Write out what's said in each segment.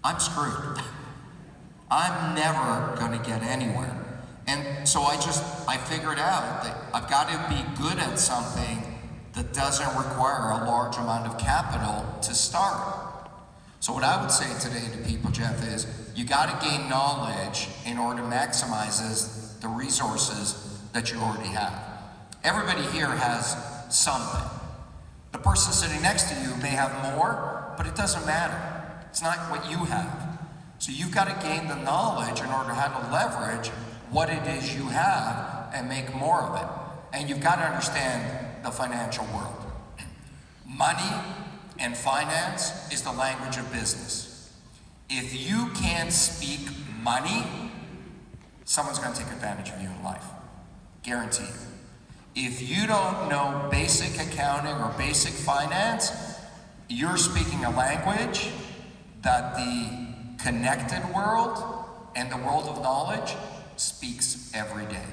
I'm screwed. I'm never gonna get anywhere. And so I figured out that I've got to be good at something that doesn't require a large amount of capital to start. So what I would say today to people, Jeff, is you got to gain knowledge in order to maximize the resources that you already have. Everybody here has something. The person sitting next to you may have more, but it doesn't matter. It's not what you have. So you've got to gain the knowledge in order how to leverage what it is you have and make more of it. And you've got to understand the financial world. Money and finance is the language of business. If you can't speak money, someone's going to take advantage of you in life. Guarantee you. If you don't know basic accounting or basic finance, you're speaking a language that the connected world and the world of knowledge speaks every day.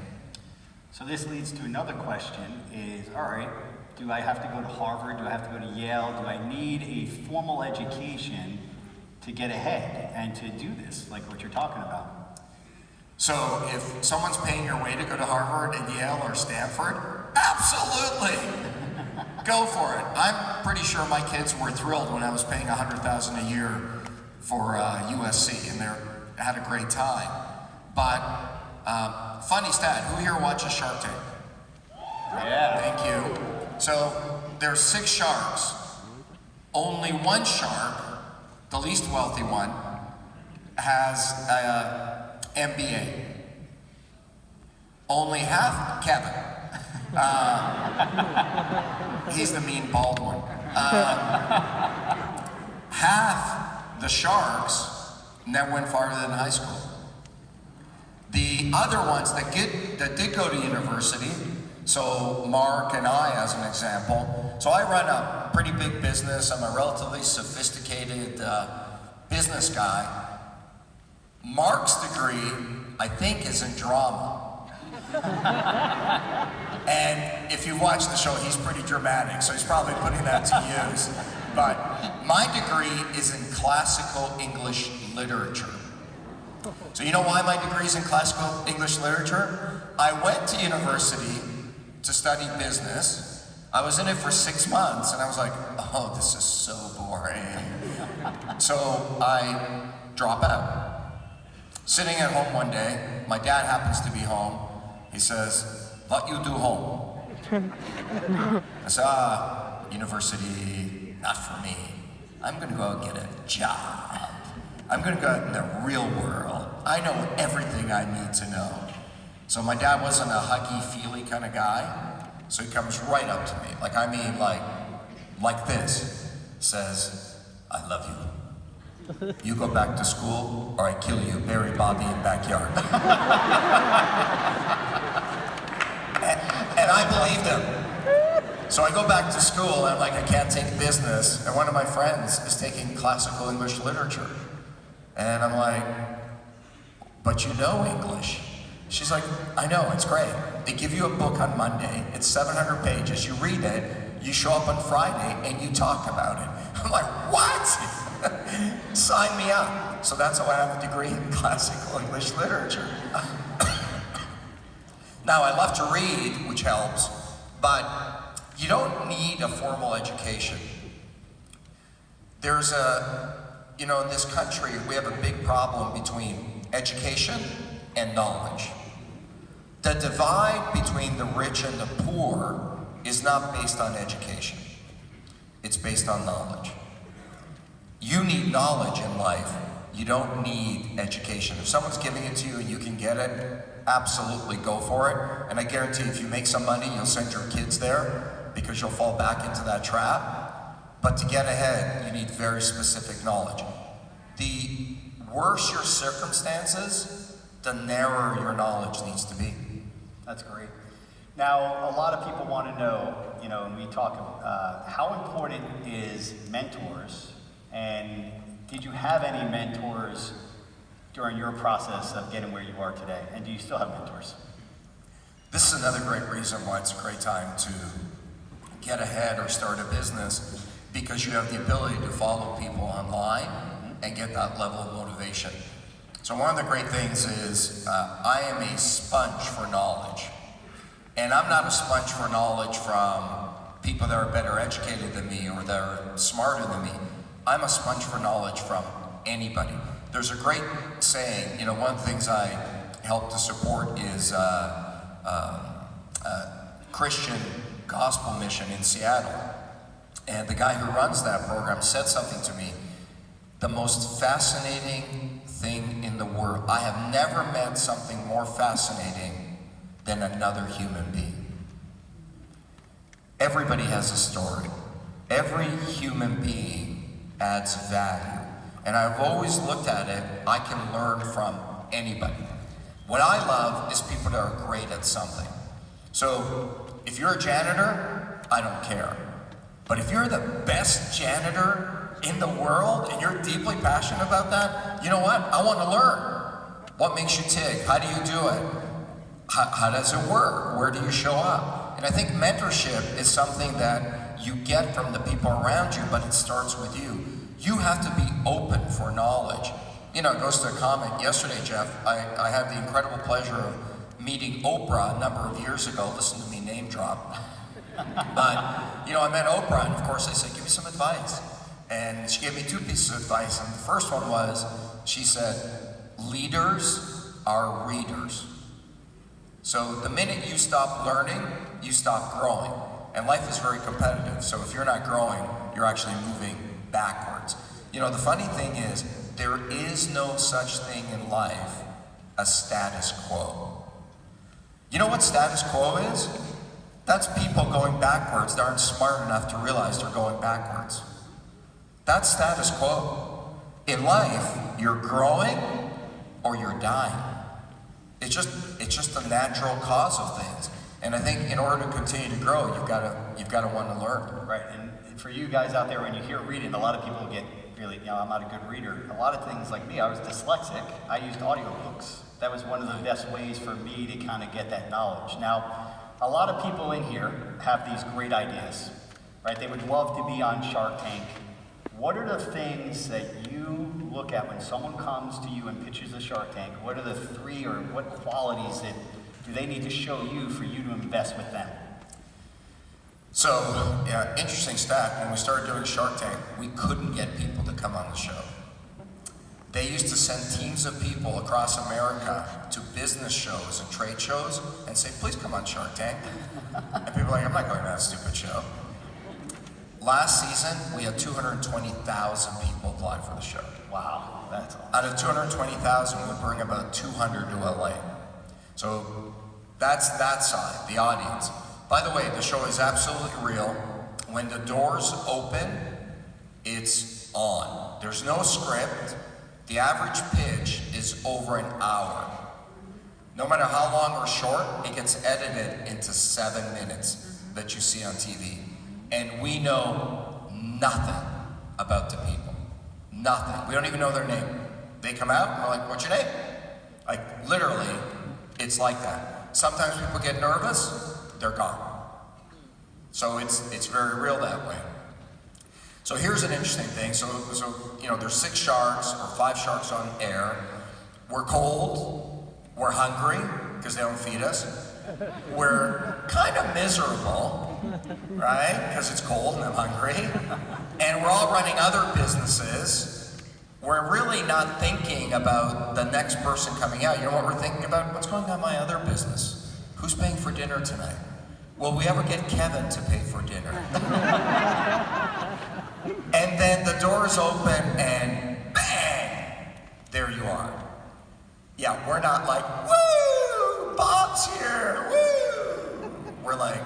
So this leads to another question is, all right, do I have to go to Harvard? Do I have to go to Yale? Do I need a formal education to get ahead and to do this, like what you're talking about? So if someone's paying your way to go to Harvard and Yale or Stanford, absolutely, go for it. I'm pretty sure my kids were thrilled when I was paying $100,000 a year for USC, and they had a great time. But funny stat, who here watches Shark Tank? Yeah. Thank you. So there's 6 sharks. Only one shark, the least wealthy one, has an MBA. Only half, Kevin. He's the mean bald one. Half the sharks never went farther than high school. The other ones that did go to university, so Mark and I as an example, so I run a pretty big business, I'm a relatively sophisticated business guy. Mark's degree, I think, is in drama. And if you watch the show, he's pretty dramatic, so he's probably putting that to use. But my degree is in classical English literature. So you know why my degree is in classical English literature? I went to university to study business. I was in it for 6 months, and I was like, oh, this is so boring. So I drop out. Sitting at home one day, my dad happens to be home. He says, what you do home? I said, university, not for me. I'm gonna go out and get a job. I'm gonna go out in the real world. I know everything I need to know. So my dad wasn't a huggy-feely kind of guy, so he comes right up to me, like this, says, I love you. You go back to school, or I kill you, bury Bobby in backyard. and I believed him. So I go back to school, and I'm like, I can't take business, and one of my friends is taking classical English literature. And I'm like, but you know English. She's like, I know, it's great. They give you a book on Monday, it's 700 pages, you read it, you show up on Friday, and you talk about it. I'm like, what? Sign me up. So that's how I have a degree in classical English literature. Now, I love to read, which helps, but you don't need a formal education. There's in this country, we have a big problem between education and knowledge. The divide between the rich and the poor is not based on education. It's based on knowledge. You need knowledge in life. You don't need education. If someone's giving it to you and you can get it, absolutely go for it. And I guarantee if you make some money, you'll send your kids there because you'll fall back into that trap. But to get ahead, you need very specific knowledge. The worse your circumstances, the narrower your knowledge needs to be. That's great. Now, a lot of people want to know, when we talk, how important is mentors? And did you have any mentors during your process of getting where you are today? And do you still have mentors? This is another great reason why it's a great time to get ahead or start a business, because you have the ability to follow people online and get that level of motivation. So one of the great things is I am a sponge for knowledge. And I'm not a sponge for knowledge from people that are better educated than me or that are smarter than me. I'm a sponge for knowledge from anybody. There's a great saying, you know, one of the things I help to support is Christian gospel mission in Seattle. And the guy who runs that program said something to me, the most fascinating thing in the world. I have never met something more fascinating than another human being. Everybody has a story. Every human being adds value. And I've always looked at it, I can learn from anybody. What I love is people that are great at something. So if you're a janitor, I don't care. But if you're the best janitor in the world and you're deeply passionate about that, you know what? I want to learn. What makes you tick? How do you do it? How does it work? Where do you show up? And I think mentorship is something that you get from the people around you, but it starts with you. You have to be open for knowledge. You know, it goes to a comment yesterday, Jeff. I had the incredible pleasure of meeting Oprah a number of years ago. Listen to me name drop. But, you know, I met Oprah, and of course I said, give me some advice. And she gave me two pieces of advice. And the first one was, she said, leaders are readers. So the minute you stop learning, you stop growing. And life is very competitive. So if you're not growing, you're actually moving backwards. You know, the funny thing is, there is no such thing in life as status quo. You know what status quo is? That's people going backwards that aren't smart enough to realize they're going backwards. That's status quo. In life, you're growing or you're dying. It's just the natural cause of things. And I think in order to continue to grow, you've got to want to learn. Right, and for you guys out there, when you hear reading, a lot of people get really, you know, I'm not a good reader. A lot of things like me, I was dyslexic. I used audiobooks. That was one of the best ways for me to kind of get that knowledge. Now, a lot of people in here have these great ideas, right? They would love to be on Shark Tank. What are the things that you look at when someone comes to you and pitches a Shark Tank? What are the three or what qualities that do they need to show you for you to invest with them? So, yeah, interesting stat. When we started doing Shark Tank, we couldn't get people to come on the show. They used to send teams of people across America to business shows and trade shows and say, please come on Shark Tank. And people are like, I'm not going to that stupid show. Last season, we had 220,000 people apply for the show. Wow, that's awesome. Out of 220,000, we would bring about 200 to LA. So that's that side, the audience. By the way, the show is absolutely real. When the doors open, it's on. There's no script. The average pitch is over an hour. No matter how long or short, it gets edited into 7 minutes that you see on TV. And we know nothing about the people. Nothing. We don't even know their name. They come out and we're like, what's your name? Like, literally, it's like that. Sometimes people get nervous, they're gone. So it's very real that way. So here's an interesting thing. So you know, there's 6 sharks or 5 sharks on air. We're cold, we're hungry, because they don't feed us. We're kind of miserable, right? Because it's cold and I'm hungry. And we're all running other businesses. We're really not thinking about the next person coming out. You know what we're thinking about? What's going on in my other business? Who's paying for dinner tonight? Will we ever get Kevin to pay for dinner? And then the doors open and bang, there you are. Yeah, we're not like, woo, Bob's here, woo. We're like,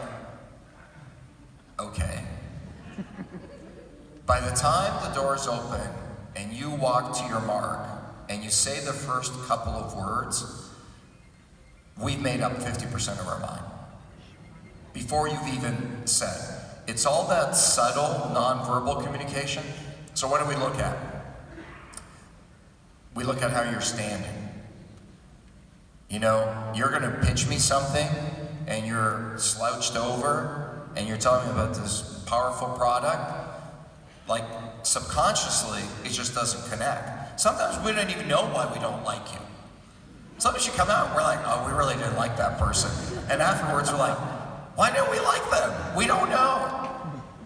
okay. By the time the doors open and you walk to your mark and you say the first couple of words, we've made up 50% of our mind. Before you've even said. It's all that subtle, nonverbal communication. So what do we look at? We look at how you're standing. You know, you're gonna pitch me something and you're slouched over and you're telling me about this powerful product. Like, subconsciously, it just doesn't connect. Sometimes we don't even know why we don't like you. Sometimes you come out and we're like, oh, we really didn't like that person. And afterwards we're like, why didn't we like them? We don't know.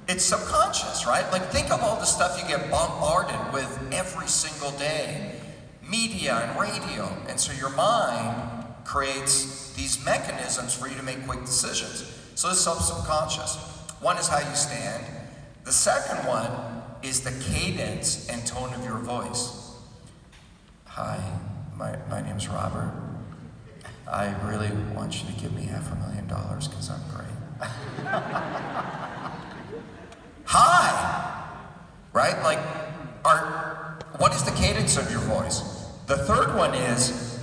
It's subconscious, right? Like, think of all the stuff you get bombarded with every single day. Media and radio. And so your mind creates these mechanisms for you to make quick decisions. So it's subconscious. One is how you stand. The second one is the cadence and tone of your voice. Hi, my name's Robert. I really want you to give me $500,000 because I'm great. Hi! Right? Like, what is the cadence of your voice? The third one is,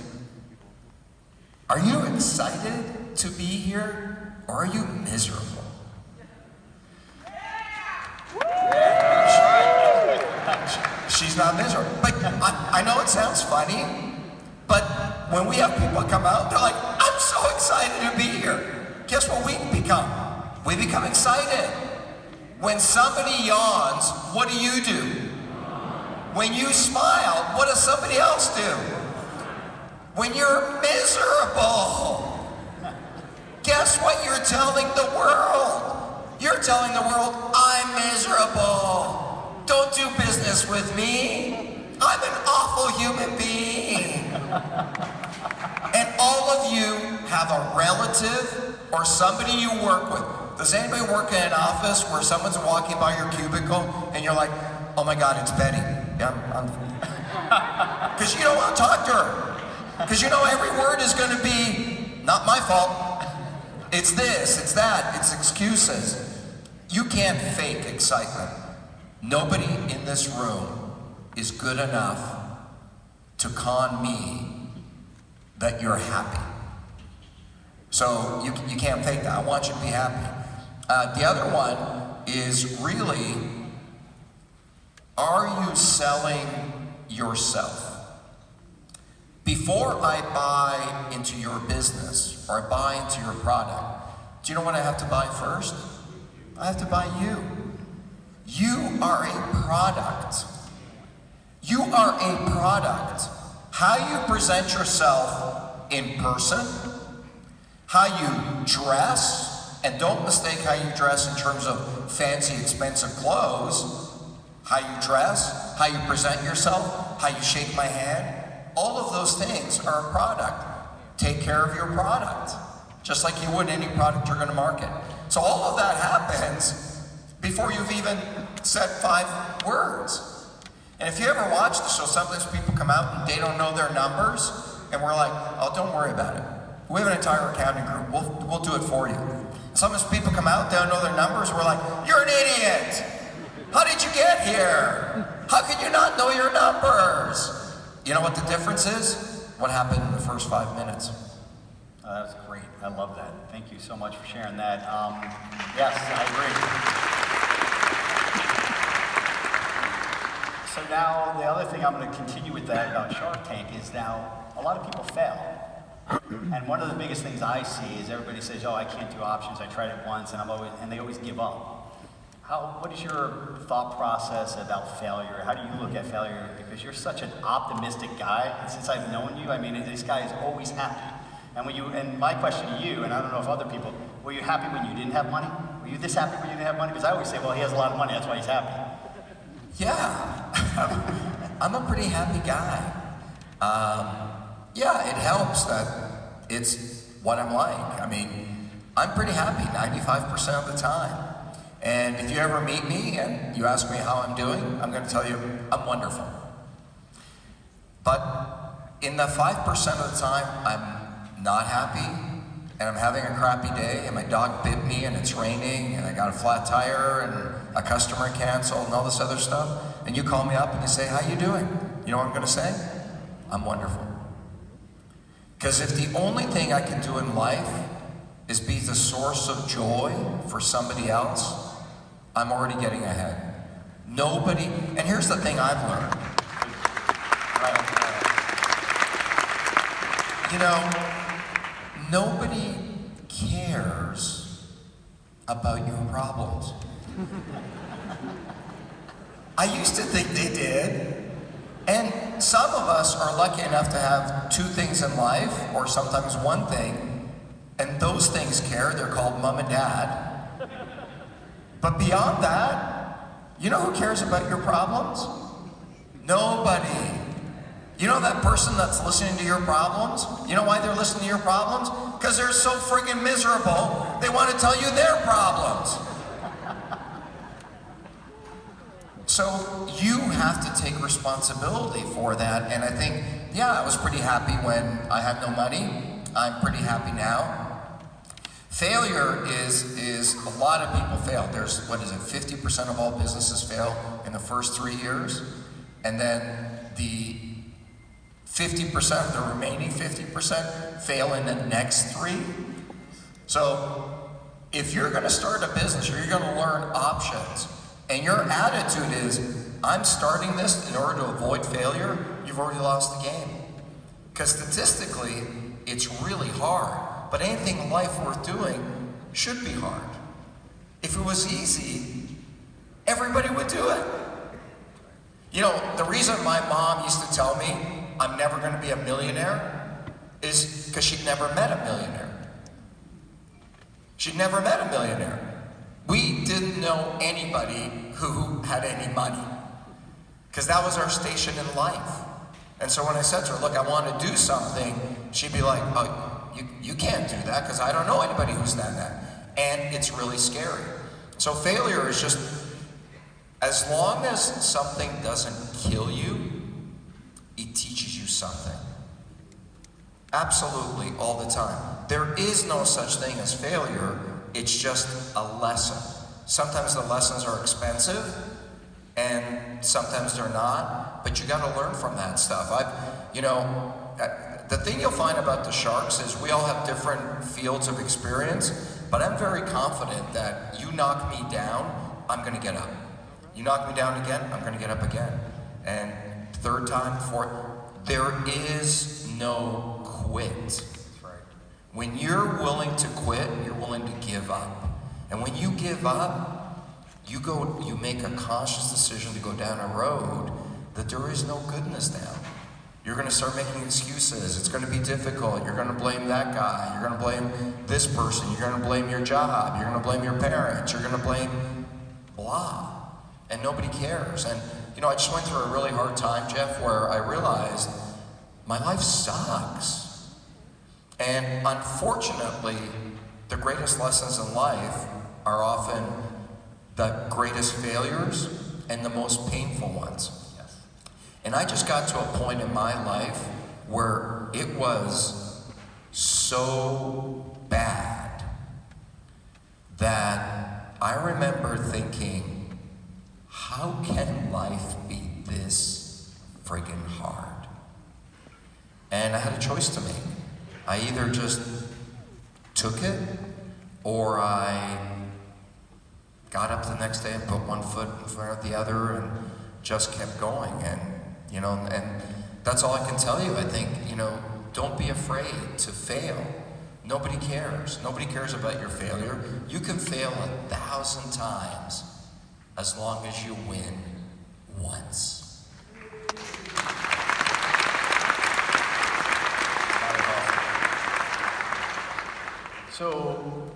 are you excited to be here or are you miserable? She's not miserable. Like, I know it sounds funny, but when we have people come out, they're like, I'm so excited to be here. Guess what we become? We become excited. When somebody yawns, what do? When you smile, what does somebody else do? When you're miserable, guess what you're telling the world? You're telling the world, I'm miserable. Don't do business with me. I'm an awful human being. And all of you have a relative or somebody you work with. Does anybody work in an office where someone's walking by your cubicle and you're like, oh my God, it's Betty. Yeah, because you don't want to talk to her. Because you know every word is going to be, not my fault. It's this, it's that, it's excuses. You can't fake excitement. Nobody in this room is good enough to con me that you're happy. So you can't fake that. I want you to be happy. The other one is really, are you selling yourself? Before I buy into your business or I buy into your product, do you know what I have to buy first? I have to buy you. You are a product. You are a product. How you present yourself in person, how you dress, and don't mistake how you dress in terms of fancy, expensive clothes, how you dress, how you present yourself, how you shake my hand, all of those things are a product. Take care of your product, just like you would any product you're going to market. So all of that happens before you've even said 5 words. And if you ever watch the show, sometimes people come out and they don't know their numbers, and we're like, oh, don't worry about it. We have an entire accounting group. We'll do it for you. Sometimes people come out, they don't know their numbers, we're like, you're an idiot. How did you get here? How could you not know your numbers? You know what the difference is? What happened in the first 5 minutes? That was great. I love that. Thank you so much for sharing that. Yes, I agree. So now the other thing I'm going to continue with that about Shark Tank is now a lot of people fail. And one of the biggest things I see is everybody says, oh, I can't do options. I tried it once and they always give up. What is your thought process about failure? How do you look at failure? Because you're such an optimistic guy. And since I've known you, I mean, this guy is always happy. And my question to you, and I don't know if other people, were you happy when you didn't have money? Were you this happy when you didn't have money? Because I always say, well, he has a lot of money, that's why he's happy. Yeah, I'm a pretty happy guy. Yeah, it helps that it's what I'm like. I mean, I'm pretty happy 95% of the time. And if you ever meet me and you ask me how I'm doing, I'm going to tell you I'm wonderful. But in the 5% of the time I'm not happy and I'm having a crappy day and my dog bit me and it's raining and I got a flat tire and a customer canceled and all this other stuff, and you call me up and you say, how you doing? You know what I'm going to say? I'm wonderful. Because if the only thing I can do in life is be the source of joy for somebody else, I'm already getting ahead. Nobody, and here's the thing I've learned. You know, nobody cares about your problems. I used to think they did. And some of us are lucky enough to have two things in life, or sometimes one thing, and those things care. They're called mom and dad. But beyond that, you know who cares about your problems? Nobody. You know that person that's listening to your problems? You know why they're listening to your problems? Because they're so friggin' miserable, they want to tell you their problems. So you have to take responsibility for that, and I think, yeah, I was pretty happy when I had no money. I'm pretty happy now. Failure is a lot of people fail. There's, 50% of all businesses fail in the first 3 years, and then the 50%, the remaining 50% fail in the next 3. So if you're gonna start a business, you're gonna learn options, and your attitude is, I'm starting this in order to avoid failure, you've already lost the game. Because statistically, it's really hard, but anything in life worth doing should be hard. If it was easy, everybody would do it. You know, the reason my mom used to tell me I'm never going to be a millionaire is because she'd never met a millionaire. She'd never met a millionaire. We didn't know anybody who had any money, because that was our station in life. And so when I said to her, look, I want to do something, she'd be like, oh, you can't do that because I don't know anybody who's done that. And it's really scary. So failure is just, as long as something doesn't kill you, it teaches you something. Absolutely, all the time. There is no such thing as failure, it's just a lesson. Sometimes the lessons are expensive, and sometimes they're not, but you gotta learn from that stuff. The thing you'll find about the Sharks is we all have different fields of experience, but I'm very confident that you knock me down, I'm gonna get up. You knock me down again, I'm gonna get up again. And third time, fourth, there is no quit. That's right. When you're willing to quit, you're willing to give up. And when you give up, you make a conscious decision to go down a road that there is no goodness down. You're gonna start making excuses. It's gonna be difficult. You're gonna blame that guy. You're gonna blame this person. You're gonna blame your job. You're gonna blame your parents. You're gonna blame blah. And nobody cares. And I just went through a really hard time, Jeff, where I realized my life sucks. And unfortunately, the greatest lessons in life are often the greatest failures and the most painful ones. Yes. And I just got to a point in my life where it was so bad that I remember thinking, how can life be this friggin' hard? And I had a choice to make. I either just took it, or I got up the next day and put one foot in front of the other and just kept going. And that's all I can tell you. I think, don't be afraid to fail. Nobody cares. Nobody cares about your failure. You can fail 1,000 times as long as you win once. So,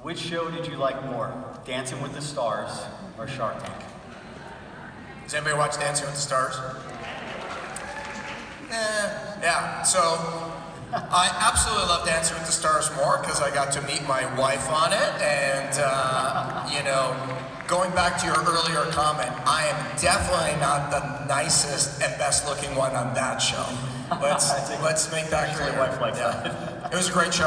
which show did you like more? Dancing with the Stars or Shark Tank? Does anybody watch Dancing with the Stars? Yeah, so I absolutely love Dancing with the Stars more because I got to meet my wife on it, and going back to your earlier comment, I am definitely not the nicest and best looking one on that show. Let's make that clear. Wife likes that. It was a great show.